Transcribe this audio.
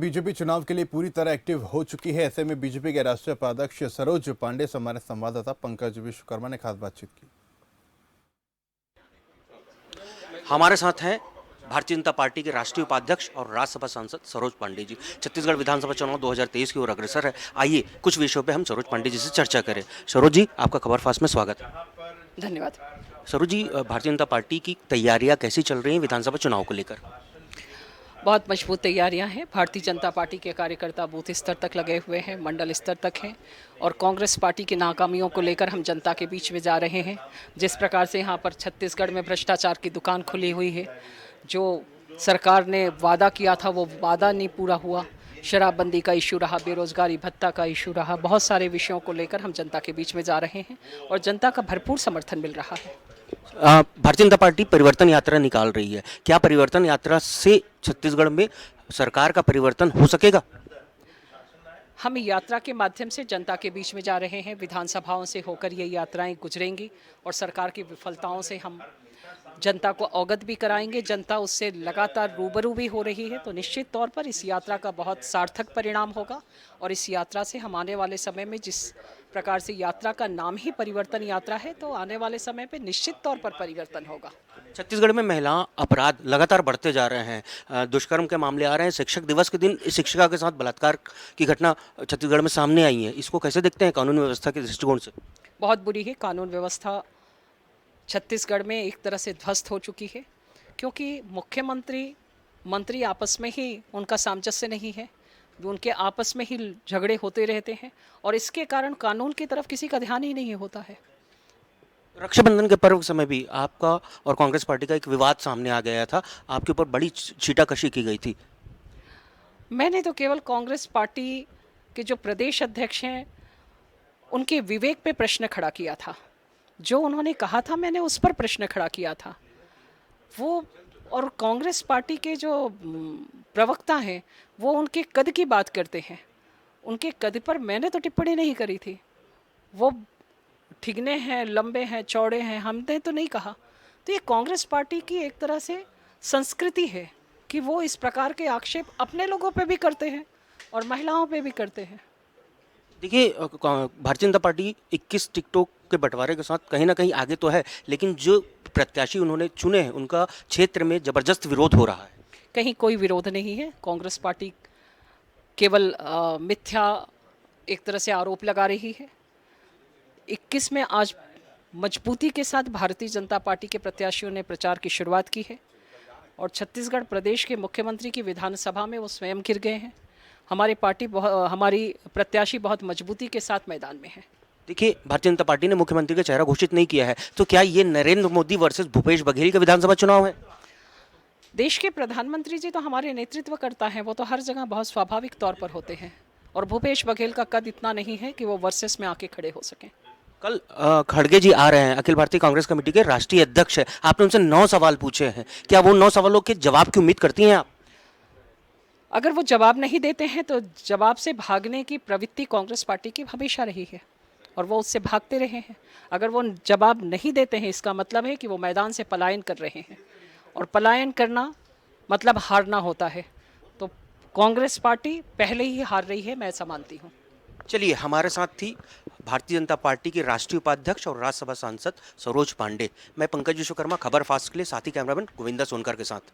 BJP चुनाव के लिए पूरी तरह एक्टिव हो चुकी है। ऐसे में बीजेपी के राष्ट्रीय उपाध्यक्ष सरोज पांडे से हमारे संवाददाता पंकज विश्वकर्मा ने खास बातचीत की। हमारे साथ हैं भारतीय जनता पार्टी के राष्ट्रीय उपाध्यक्ष और राज्यसभा सांसद सरोज पांडे जी। छत्तीसगढ़ विधानसभा चुनाव 2023 की ओर अग्रसर है। आइए कुछ विषयों पे हम सरोज पांडे जी से चर्चा करें। सरोज जी, आपका खबर फास्ट में स्वागत है। धन्यवाद। सरोज जी, भारतीय जनता पार्टी की तैयारियां कैसी चल रही हैं विधानसभा चुनाव को लेकर? बहुत मजबूत तैयारियां हैं। भारतीय जनता पार्टी के कार्यकर्ता बूथ स्तर तक लगे हुए हैं, मंडल स्तर तक हैं और कांग्रेस पार्टी की नाकामियों को लेकर हम जनता के बीच में जा रहे हैं। जिस प्रकार से यहाँ पर छत्तीसगढ़ में भ्रष्टाचार की दुकान खुली हुई है, जो सरकार ने वादा किया था वो वादा नहीं पूरा हुआ, शराबबंदी का इशू रहा, बेरोजगारी भत्ता का इशू रहा, बहुत सारे विषयों को लेकर हम जनता के बीच में जा रहे हैं और जनता का भरपूर समर्थन मिल रहा है। भारतीय जनता पार्टी परिवर्तन यात्रा निकाल रही है। क्या परिवर्तन यात्रा से छत्तीसगढ़ में सरकार का परिवर्तन हो सकेगा? हम यात्रा के माध्यम से जनता के बीच में जा रहे हैं। विधानसभाओं से होकर ये यात्राएं गुजरेंगी और सरकार की विफलताओं से हम जनता को अवगत भी कराएंगे। जनता उससे लगातार रूबरू भी हो रही है, तो निश्चित तौर पर इस यात्रा का बहुत सार्थक परिणाम होगा और इस यात्रा से हम आने वाले समय में, जिस प्रकार से यात्रा का नाम ही परिवर्तन यात्रा है, तो आने वाले समय पे निश्चित तौर पर परिवर्तन होगा। छत्तीसगढ़ में महिला अपराध लगातार बढ़ते जा रहे हैं। दुष्कर्म के मामले आ रहे हैं। शिक्षक दिवस के दिन शिक्षिका के साथ बलात्कार की घटना छत्तीसगढ़ में सामने आई है। इसको कैसे देखते हैं कानून व्यवस्था के दृष्टिकोण से? बहुत बुरी है। कानून व्यवस्था छत्तीसगढ़ में एक तरह से ध्वस्त हो चुकी है, क्योंकि मुख्यमंत्री मंत्री आपस में ही उनका सामंजस्य नहीं है, उनके आपस में ही झगड़े होते रहते हैं और इसके कारण कानून की तरफ किसी का ध्यान ही नहीं होता है। रक्षाबंधन के पर्व के समय भी आपका और कांग्रेस पार्टी का एक विवाद सामने आ गया था। आपके ऊपर बड़ी छीटाकशी की गई थी। मैंने तो केवल कांग्रेस पार्टी के जो प्रदेश अध्यक्ष हैं उनके विवेक पे प्रश्न खड़ा किया था। जो उन्होंने कहा था मैंने उस पर प्रश्न खड़ा किया था। वो और कांग्रेस पार्टी के जो प्रवक्ता हैं वो उनके कद की बात करते हैं। उनके कद पर मैंने तो टिप्पणी नहीं करी थी। वो ठिगने हैं, लंबे हैं, चौड़े हैं, हमने तो नहीं कहा। तो ये कांग्रेस पार्टी की एक तरह से संस्कृति है कि वो इस प्रकार के आक्षेप अपने लोगों पे भी करते हैं और महिलाओं पे भी करते हैं। देखिए, भारतीय जनता पार्टी 21 टिकटों के बंटवारे के साथ कहीं ना कहीं आगे तो है, लेकिन जो प्रत्याशी उन्होंने चुने हैं उनका क्षेत्र में जबरदस्त विरोध हो रहा है। कहीं कोई विरोध नहीं है। कांग्रेस पार्टी केवल मिथ्या एक तरह से आरोप लगा रही है। 21 में आज मजबूती के साथ भारतीय जनता पार्टी के प्रत्याशियों ने प्रचार की शुरुआत की है और छत्तीसगढ़ प्रदेश के मुख्यमंत्री की विधानसभा में वो स्वयं घिर गए हैं। हमारी प्रत्याशी बहुत मजबूती के साथ मैदान में है। देखिए, भारतीय जनता पार्टी ने मुख्यमंत्री का चेहरा घोषित नहीं किया है, तो क्या ये नरेंद्र मोदी वर्सेस भूपेश बघेल का विधानसभा चुनाव है? देश के प्रधानमंत्री जी तो हमारे नेतृत्व करता है, वो तो हर जगह बहुत स्वाभाविक तौर पर होते हैं और भूपेश बघेल का कद इतना नहीं है कि वो वर्सेस में आके खड़े हो सकें। कल खड़गे जी आ रहे हैं, अखिल भारतीय कांग्रेस कमेटी के राष्ट्रीय अध्यक्ष है। आपने उनसे 9 सवाल पूछे हैं। क्या वो 9 सवालों के जवाब की उम्मीद करती हैं आप? अगर वो जवाब नहीं देते हैं तो जवाब से भागने की प्रवृत्ति कांग्रेस पार्टी की हमेशा रही है और वो उससे भागते रहे हैं। अगर वो जवाब नहीं देते हैं, इसका मतलब है कि वो मैदान से पलायन कर रहे हैं और पलायन करना मतलब हारना होता है। तो कांग्रेस पार्टी पहले ही हार रही है, मैं ऐसा मानती हूँ। चलिए, हमारे साथ थी भारतीय जनता पार्टी की राष्ट्रीय उपाध्यक्ष और राज्यसभा सांसद सरोज पांडे। मैं पंकज विश्वकर्मा, खबर फास्ट के लिए, साथी कैमरामैन गोविंदा सोनकर के साथ।